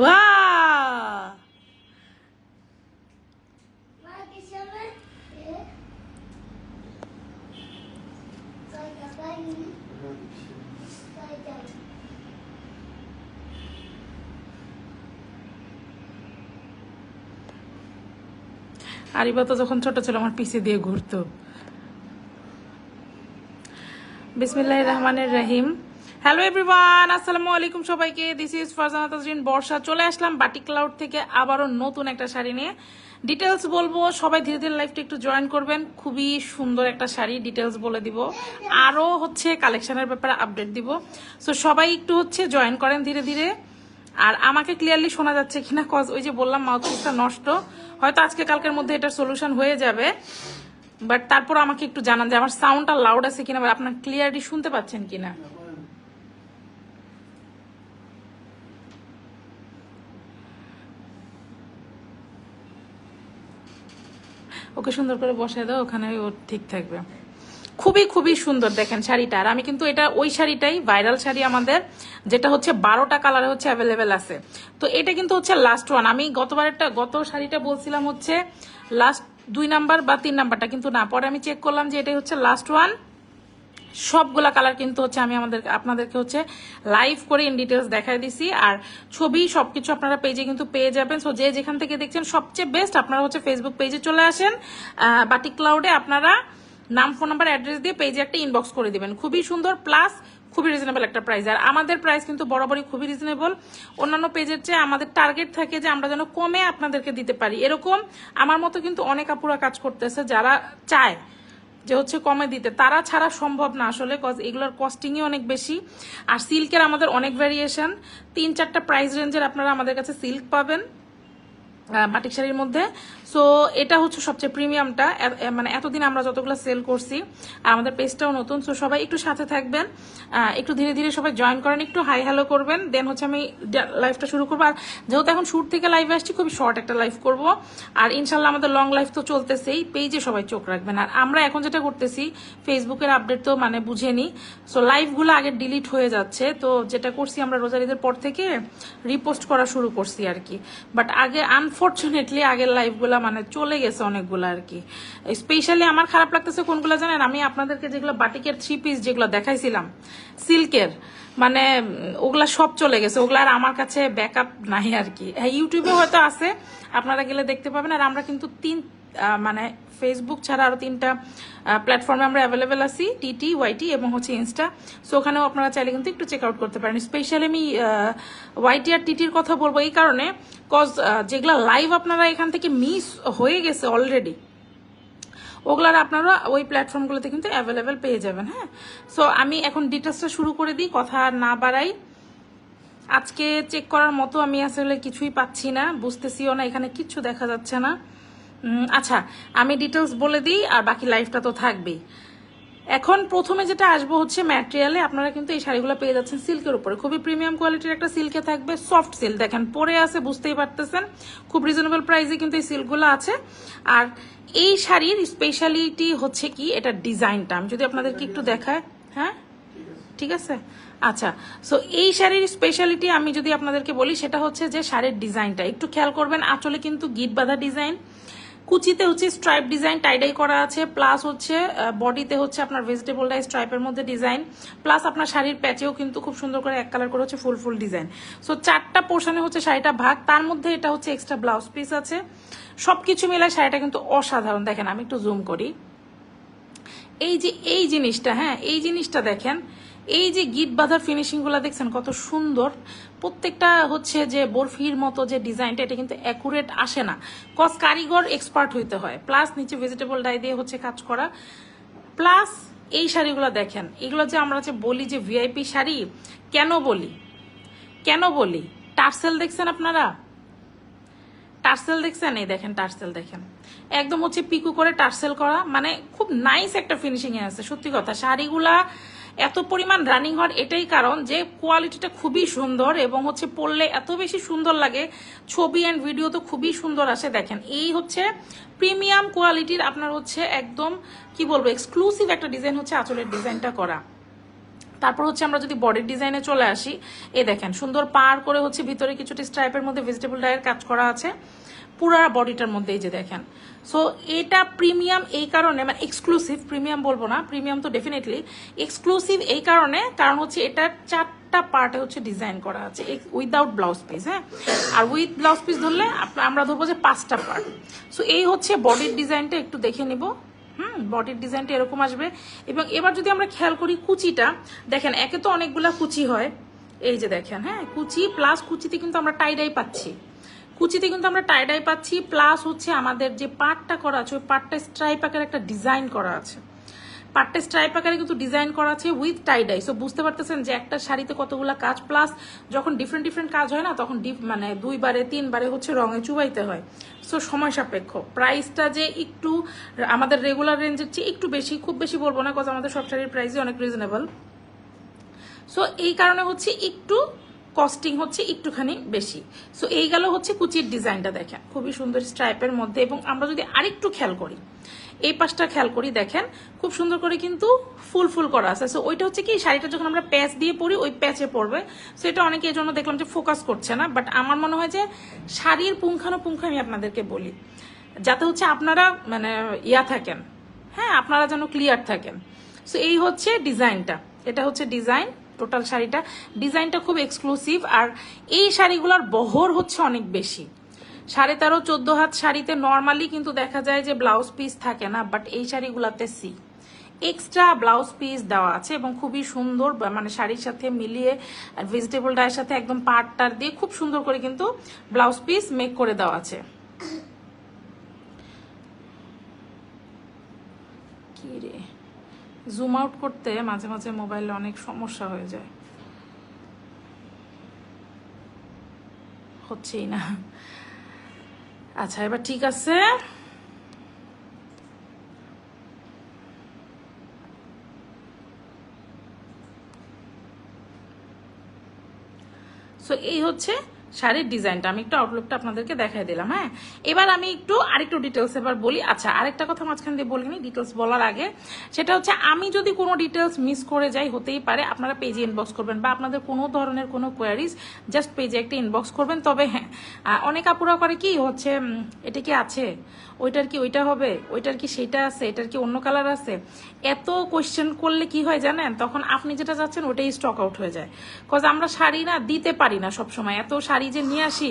Wow আরিবা তো যখন ছোট ছিল আমার পিছে দিয়ে ঘুরতো। বিসমিল্লাহির রহমানির রহিম। হ্যালো এভরিওয়ান, আসসালামু আলাইকুম সবাইকে। দিস ইজ ফারজানা তাজরিন বর্ষা। চলে আসলাম বাটিক ক্লাউড থেকে আবারও নতুন একটা শাড়ি নিয়ে। ডিটেলস বলবো, সবাই ধীরে ধীরে লাইফটা একটু জয়েন করবেন। খুবই সুন্দর একটা শাড়ি, ডিটেলস বলে দিব, আরও হচ্ছে কালেকশনের ব্যাপারে আপডেট দিব। সো সবাই একটু হচ্ছে জয়েন করেন ধীরে ধীরে। আর আমাকে ক্লিয়ারলি শোনা যাচ্ছে কিনা, কজ ওই যে বললাম মাউথপিসটা নষ্ট, হয়তো আজকে কালকের মধ্যে এটার সলিউশন হয়ে যাবে। বাট তারপর আমাকে একটু জানান যে আমার সাউন্ডটা লাউড আছে কিনা, বা আপনার ক্লিয়ারলি শুনতে পাচ্ছেন কিনা। ওকে সুন্দর করে বসায় দাও, ওখানে ও ঠিক থাকবে। খুবই খুবই সুন্দর দেখেন শাড়িটা। আর আমি কিন্তু এটা ওই শাড়িটাই, ভাইরাল শাড়ি আমাদের, যেটা হচ্ছে 12টা কালারে হচ্ছে অ্যাভেলেবেল আছে। তো এটা কিন্তু হচ্ছে লাস্ট ওয়ান। আমি গত শাড়িটা বলছিলাম হচ্ছে লাস্ট 2 নাম্বার বা 3 নাম্বারটা, কিন্তু না, পরে আমি চেক করলাম যে এটাই হচ্ছে লাস্ট ওয়ান। সবগুলা কালার কিন্তু হচ্ছে আমি আপনাদেরকে হচ্ছে লাইভ করে ইন ডিটেলস দেখাই দিছি। আর ছবি সবকিছু আপনারা পেজে কিন্তু পেয়ে যাবেন। সো যে যেখান থেকে দেখছেন সবচেয়ে বেস্ট আপনারা হচ্ছে ফেসবুক পেজে চলে আসেন। বাটিক ক্লাউডে আপনারা নাম, ফোন নাম্বার, অ্যাড্রেস দিয়ে পেজে একটা ইনবক্স করে দিবেন। খুবই সুন্দর, প্লাস খুবই রিজনেবল একটা প্রাইস। আর আমাদের প্রাইস কিন্তু বরাবরই খুবই রিজনেবল। অন্যান্য পেজের চেয়ে আমাদের টার্গেট থাকে যে আমরা যেন কমে আপনাদেরকে দিতে পারি। এরকম আমার মতো কিন্তু অনেক আপুরা কাজ করতেছে, যারা চায় যে হচ্ছে কমে দিতে, তারা ছাড়া সম্ভব না আসলে, কজ এগুলোর কস্টিংই অনেক বেশি। আর সিল্কের আমাদের অনেক ভ্যারিয়েশন, 3-4টা প্রাইস রেঞ্জের আপনারা আমাদের কাছে সিল্ক পাবেন বাটিক শাড়ির মধ্যে। সো এটা হচ্ছে সবচেয়ে প্রিমিয়ামটা, মানে এতদিন আমরা যতগুলো সেল করছি। আর আমাদের পেজটাও নতুন। সো সবাই একটু সাথে থাকবেন, একটু ধীরে ধীরে সবাই জয়েন করেন, একটু হাই হ্যালো করবেন, দেন হচ্ছে আমি লাইভটা শুরু করবো। আর যেহেতু এখন শুট থেকে লাইভে আসছি, খুবই শর্ট একটা লাইভ করব। আর ইনশাল্লাহ আমাদের লং লাইভ তো চলতেছেই, পেজে সবাই চোখ রাখবেন। আর আমরা এখন যেটা করতেছি, ফেসবুকের আপডেট তো মানে বুঝে নি, সো লাইভগুলো আগে ডিলিট হয়ে যাচ্ছে। তো যেটা করছি আমরা রোজার ঈদের পর থেকে রিপোস্ট করা শুরু করছি আর কি। বাট আগে আনফর্চুনেটলি আগের লাইভগুলো মানে চলে গেছে অনেকগুলো আর কি। স্পেশালি আমার খারাপ লাগতেছে কোনগুলো জানেন, আমি আপনাদেরকে যেগুলো বাটিকের 3 পিস যেগুলো দেখাইছিলাম সিল্কের, মানে ওগুলা সব চলে গেছে। ওগুলা আর আমার কাছে ব্যাকআপ নাই আর কি। হ্যাঁ, ইউটিউবে হয়তো আছে, আপনারা গেলে দেখতে পাবেন। আর আমরা কিন্তু মানে ফেসবুক ছাড়া আরো 3টা প্ল্যাটফর্মে আমরা অ্যাভেলেবেল আছি, টিটি, ওয়াইটি এবং হচ্ছে ইনস্টা। সো ওখানেও আপনারা চাইলে কিন্তু একটু চেক আউট করতে পারেন। স্পেশালি আমি ওয়াইটি আর টিটির কথা বলবো এই কারণে, কজ যেগুলা লাইভ আপনারা এখান থেকে মিস হয়ে গেছে অলরেডি, ওগুলার আপনারা ওই প্ল্যাটফর্মগুলোতে কিন্তু অ্যাভেলেবেল পেয়ে যাবেন। হ্যাঁ, সো আমি এখন ডিটেলসটা শুরু করে দিই, কথা না বাড়াই। আজকে চেক করার মতো আমি আসলে কিছুই পাচ্ছি না, বুঝতেছিও না, এখানে কিচ্ছু দেখা যাচ্ছে না। আচ্ছা, আমি ডিটেলস বলে দিই, আর বাকি লাইফটা তো থাকবেই। এখন প্রথমে যেটা আসবো হচ্ছে ম্যাটেরিয়ালে। আপনারা কিন্তু এই শাড়িগুলো পেয়ে যাচ্ছেন সিল্কের উপরে, খুবই প্রিমিয়াম কোয়ালিটির একটা সিল্কে থাকবে, সফট সিল্ক। দেখেন পরে আছে, বুঝতেই পারতেছেন, খুব রিজনেবল প্রাইসে কিন্তু এই সিল্কগুলো আছে। আর এই শাড়ির স্পেশালিটি হচ্ছে কি, এটা ডিজাইনটা আমি যদি আপনাদেরকে একটু দেখাই। হ্যাঁ, ঠিক আছে। আচ্ছা, সো এই শাড়ির স্পেশালিটি আমি যদি আপনাদেরকে বলি, সেটা হচ্ছে যে শাড়ির ডিজাইনটা একটু খেয়াল করবেন। আঁচলে কিন্তু গিট বাঁধা ডিজাইন, কুচিতে হচ্ছে স্ট্রাইপ ডিজাইন টাইডাই করা আছে, প্লাস হচ্ছে বডিতে হচ্ছে আপনার ভেজিটেবল ডাই স্ট্রাইপের মধ্যে ডিজাইন, প্লাস আপনার শাড়ির প্যাচেও কিন্তু খুব সুন্দর করে এক কালার করে হচ্ছে ফুল ফুল ডিজাইন। সো 4টা পোর্শনে হচ্ছে শাড়িটা ভাগ, তার মধ্যে এটা হচ্ছে এক্সট্রা ব্লাউজ পিস আছে। সবকিছু মিলায় শাড়িটা কিন্তু অসাধারণ। দেখেন আমি একটু জুম করি, এই যে এই জিনিসটা, হ্যাঁ এই জিনিসটা দেখেন, এই যে গিট বাঁধার ফিনিশিং গুলা দেখছেন কত সুন্দর। প্রত্যেকটা হচ্ছে যে বরফির মতো যে ডিজাইনটা, এটা কিন্তু অ্যাকুরেট আসে না, কজ কারিগর এক্সপার্ট হইতে হয়। প্লাস নিচে ভেজিটেবল ডাই দিয়ে হচ্ছে কাজ করা। প্লাস এই শাড়িগুলো দেখেন, এগুলো যে আমরা যে বলি যে ভিআইপি শাড়ি, কেন বলি টার্সেল দেখছেন আপনারা, টার্সেল দেখছেন, এই দেখেন টার্সেল দেখেন, একদম হচ্ছে পিকু করে টার্সেল করা, মানে খুব নাইস একটা ফিনিশিং এ আছে। সত্যি কথা, শাড়িগুলা এত পরিমাণ রানিং হওয়ার এটাই কারণ যে কোয়ালিটিটা খুবই সুন্দর, এবং হচ্ছে পরলে এত বেশি সুন্দর লাগে, ছবি অ্যান্ড ভিডিও তো খুবই সুন্দর আসে। দেখেন এই হচ্ছে প্রিমিয়াম কোয়ালিটির আপনার হচ্ছে একদম কি বলবো এক্সক্লুসিভ একটা ডিজাইন হচ্ছে আঁচলের ডিজাইনটা করা। তারপর হচ্ছে আমরা যদি বডির ডিজাইনে চলে আসি, এই দেখেন সুন্দর পার করে হচ্ছে ভিতরে কিছুটা স্ট্রাইপের মধ্যে ভেজিটেবল ডাইয়ের কাজ করা আছে পুরা বডিটার মধ্যে, এই যে দেখেন। সো এটা প্রিমিয়াম এই কারণে, মানে এক্সক্লুসিভ, প্রিমিয়াম বলবো না, প্রিমিয়াম তো ডেফিনেটলি, এক্সক্লুসিভ এই কারণ হচ্ছে এটা 4টা পার্টে হচ্ছে ডিজাইন করা আছে উইদাউট ব্লাউজ পিস। হ্যাঁ, আর উইথ ব্লাউজ পিস ধরলে আমরা ধরবো যে 5টা পার্ট। সো এই হচ্ছে বডির ডিজাইনটা, একটু দেখে নিব। বডির ডিজাইনটা এরকম আসবে। এবং এবার যদি আমরা খেয়াল করি কুচিটা, দেখেন একে তো অনেকগুলা কুচি হয়, এই যে দেখেন, হ্যাঁ কুচি প্লাস কুচিতে কিন্তু আমরা টাইডাই পাচ্ছি, প্লাস হচ্ছে আমাদের যে পার্টটা করা আছে ওই পার্টটা স্ট্রাইপ আকারে একটা ডিজাইন করা আছে, পার্টটা স্ট্রাইপ আকারে কিন্তু ডিজাইন করা আছে উইথ টাইডাই। সো বুঝতে পারতেছেন যে একটা শাড়িতে কতগুলা কাজ, প্লাস যখন ডিফারেন্ট কাজ হয় না তখন মানে 2বারে 3বারে হচ্ছে রঙে চুবাইতে হয়। সো সময় সাপেক্ষ। প্রাইসটা যে একটু আমাদের রেগুলার রেঞ্জের চেয়ে একটু বেশি, খুব বেশি বলবো না, কজ আমাদের সব শাড়ির প্রাইসই অনেক রিজনেবল। সো এই কারণে হচ্ছে একটু কস্টিং হচ্ছে একটুখানি বেশি। সো এই গেল হচ্ছে কুচির ডিজাইনটা, দেখেন খুবই সুন্দর স্ট্রাইপের মধ্যে। এবং আমরা যদি আরেকটু খেয়াল করি, এই পাশটা খেয়াল করি, দেখেন খুব সুন্দর করে কিন্তু ফুল করা আছে। সো ওইটা হচ্ছে কি শাড়িটা যখন আমরা প্যাচ দিয়ে পরি ওই প্যাচে পড়বে। সো এটা অনেকে এই জন্য দেখলাম যে ফোকাস করছে না, বাট আমার মনে হয় যে শাড়ির পুঙ্খানুপুঙ্খ আমি আপনাদেরকে বলি, যাতে হচ্ছে আপনারা মানে থাকেন, হ্যাঁ আপনারা যেন ক্লিয়ার থাকেন। সো এই হচ্ছে ডিজাইনটা, এটা হচ্ছে ডিজাইন টোটাল শাড়িটা। ডিজাইনটা খুব এক্সক্লুসিভ। আর এই শাড়িগুলোর বহর হচ্ছে অনেক বেশি, 13.5 14 হাত শাড়িতে নর্মালি কিন্তু দেখা যায় যে ব্লাউজ পিস থাকে না, বাট এই শাড়িগুলাতে এক্সট্রা ব্লাউজ পিস দেওয়া আছে এবং খুবই সুন্দর, মানে শাড়ির সাথে মিলিয়ে ভেজিটেবল ডায়ের সাথে একদম পাটটার দিয়ে খুব সুন্দর করে কিন্তু ব্লাউজ পিস মেক করে দেওয়া আছে। কি রে, জুম আউট করতে মাঝে মাঝে মোবাইলে অনেক সমস্যা হয়ে যায়, হচ্ছেই না। আচ্ছা এবার ঠিক আছে। সো এই হচ্ছে শাড়ির ডিজাইনটা, আমি একটু আউটলুকটা আপনাদেরকে দেখাই দিলাম। হ্যাঁ, এবার আমি আরেকটু ডিটেলস এবার বলি। আচ্ছা আরেকটা কথা মাঝখান দিয়ে বলিনি ডিটেলস বলার আগে, সেটা হচ্ছে আমি যদি কোনো ডিটেলস মিস করে যাই, হতেই পারে, আপনারা পেজে ইনবক্স করবেন, বা আপনাদের কোনো ধরনের কোনো কোয়ারিজ জাস্ট পেজে একটা ইনবক্স করবেন। তবে হ্যাঁ, অনেক আপুরা করে কি হচ্ছে, এটা কি আছে, ওইটার কি ওইটা হবে, ওইটার কি সেটা আছে, এটার কি অন্য কালার আছে, এত কোয়েশ্চেন করলে কি হয় জানেন, তখন আপনি যেটা চাচ্ছেন ওটাই স্টক আউট হয়ে যায়। কজ আমরা শাড়ি না দিতে পারি না সবসময়, এত শাড়ি যে নিয়ে আসি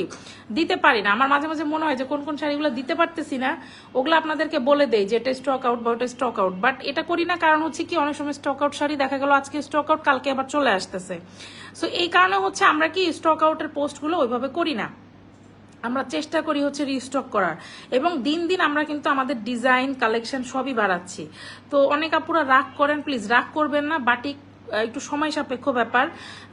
দিতে পারি না। আমার মাঝে মাঝে মনে হয় যে কোন শাড়িগুলো দিতে পারতেছি না ওগুলো আপনাদেরকে বলে দেই যে এটা স্টক আউট বা ওটা স্টক আউট, বাট এটা করি না। কারণ হচ্ছে কি অনেক সময় স্টক আউট শাড়ি দেখা গেল আজকে স্টক আউট, কালকে আবার চলে আসতেছে। সো এই কারণে হচ্ছে আমরা কি স্টক আউটের পোস্টগুলো ওইভাবে করি না, আমরা চেষ্টা করি হচ্ছে রিস্টক করার। এবং দিন দিন আমরা কিন্তু আমাদের ডিজাইন কালেকশন সবই বাড়াচ্ছি। তো অনেক আপুরা রাগ করেন, প্লিজ রাগ করবেন না। বাটিক একটু সময় সাপেক্ষ ব্যাপার,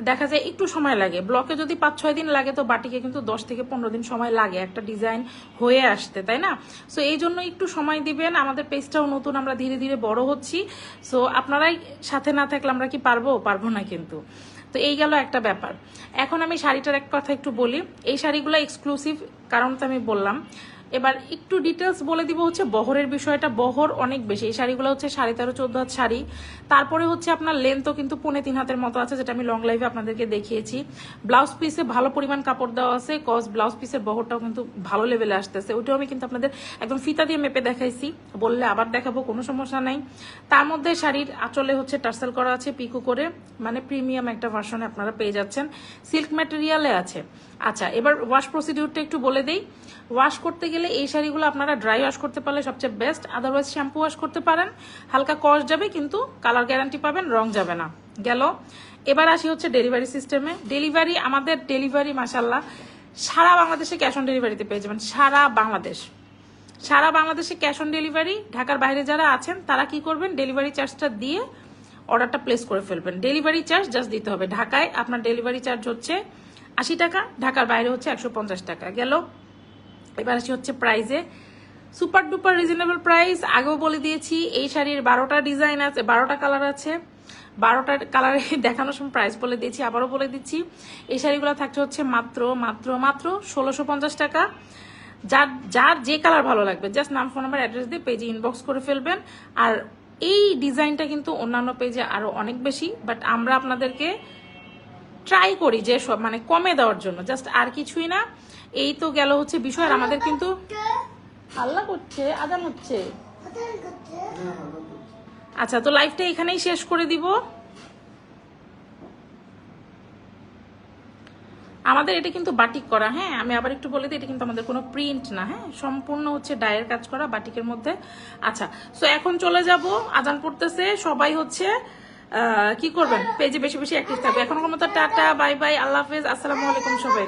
দেখা যায় একটু সময় লাগে। ব্লকে যদি 5-6 দিন লাগে, তো বাটিকে কিন্তু 10 থেকে 15 দিন সময় লাগে একটা ডিজাইন হয়ে আসতে, তাই না? সো এই জন্য একটু সময় দিবেন। আমাদের পেজটাও নতুন, আমরা ধীরে ধীরে বড় হচ্ছি। সো আপনারাই সাথে না থাকলে আমরা কি পারবো না কিন্তু। তো এই গেল একটা ব্যাপার। এখন আমি শাড়িটার এক কথা একটু বলি। এই শাড়িগুলো এক্সক্লুসিভ কারণ তো আমি বললাম। এবার একটু ডিটেলস বলে দিব হচ্ছে বহরের বিষয়টা। বহর অনেক বেশি, এই শাড়িগুলো হচ্ছে 13.5 14 হাত শাড়ি। তারপরে হচ্ছে আপনার লেন্থও কিন্তু 3.5 হাতের মতো আছে, যেটা আমি লং লাইভে আপনাদেরকে দেখিয়েছি। ব্লাউজ পিসে ভালো পরিমাণ কাপড় দেওয়া আছে, কজ ব্লাউজ পিসের বহরটাও কিন্তু ভালো লেভেলে আসতেছে। ওইটাও আমি কিন্তু আপনাদের একদম ফিতা দিয়ে মেপে দেখাইছি, বললে আবার দেখাবো, কোনো সমস্যা নাই। তার মধ্যে শাড়ির আঁচলে হচ্ছে টার্সেল করা আছে পিকো করে, মানে প্রিমিয়াম একটা ভার্সনে আপনারা পেয়ে যাচ্ছেন, সিল্ক ম্যাটেরিয়ালে আছে। আচ্ছা এবার ওয়াশ প্রসিডিউরটা একটু বলে দেই। ওয়াশ করতে গেলে এই শাড়িগুলো আপনারা ড্রাই ওয়াশ করতে পারলে সবচেয়ে বেস্ট, আদারওয়াইজ শ্যাম্পু ওয়াশ করতে পারেন। হালকা কস্ট যাবে কিন্তু কালার গ্যারান্টি পাবেন, রং যাবে না। গেল। এবার আসি হচ্ছে ডেলিভারি সিস্টেমে। আমাদের ডেলিভারি মাশাল্লাহ সারা বাংলাদেশে ক্যাশ অন ডেলিভারিতে পেয়ে যাবেন। সারা বাংলাদেশে ক্যাশ অন ডেলিভারি। ঢাকার বাইরে যারা আছেন তারা কি করবেন, ডেলিভারি চার্জটা দিয়ে অর্ডারটা প্লেস করে ফেলবেন। ডেলিভারি চার্জ জাস্ট দিতে হবে। ঢাকায় আপনার ডেলিভারি চার্জ হচ্ছে 80 টাকা, ঢাকার বাইরে হচ্ছে 150 টাকা। গেল। এবার আসি হচ্ছে প্রাইসে, সুপার ডুপার রিজনেবল প্রাইস। আগেও বলে দিয়েছি এই শাড়ির 12টা ডিজাইন আছে, 12টা কালার আছে। 12টা কালারে দেখানোর সময় প্রাইস বলে দিয়েছি, আবারও বলে দিচ্ছি। এই শাড়িগুলো থাকছে হচ্ছে মাত্র 1650 টাকা। যার যে কালার ভালো লাগবে জাস্ট নাম, ফোন নাম্বার, অ্যাড্রেস দিয়ে পেজে ইনবক্স করে ফেলবেন। আর এই ডিজাইনটা কিন্তু অন্যান্য পেজে আরো অনেক বেশি, বাট আমরা আপনাদেরকে ট্রাই করি যে সব মানে কমে দেওয়ার জন্য, জাস্ট আর কিছুই না। এই তো গেল হচ্ছে বিষয়। আর আমাদের কিন্তু হাল্লা করছে, আজান হচ্ছে। আচ্ছা, তো লাইভটা এখানেই শেষ করে দিব। আমাদের এটা কিন্তু বাটিক করা, হ্যাঁ আমি আবার একটু বলে দিই, এটা কিন্তু আমাদের কোনো প্রিন্ট না, হ্যাঁ সম্পূর্ণ হচ্ছে ডায়ের কাজ করা বাটিকের মধ্যে। আচ্ছা, সো এখন চলে যাব, আজান পড়তেছে, সবাই হচ্ছে কি করবেন, পেজে বেশি বেশি অ্যাক্টিভ থাকবে। এখন মতো টাটা, বাই বাই, আল্লাহ হাফেজ, আসসালামু আলাইকুম সবাই।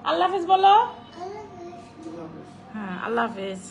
আল্লাহ হাফেজ বলো। হ্যাঁ, আল্লাহ হাফেজ।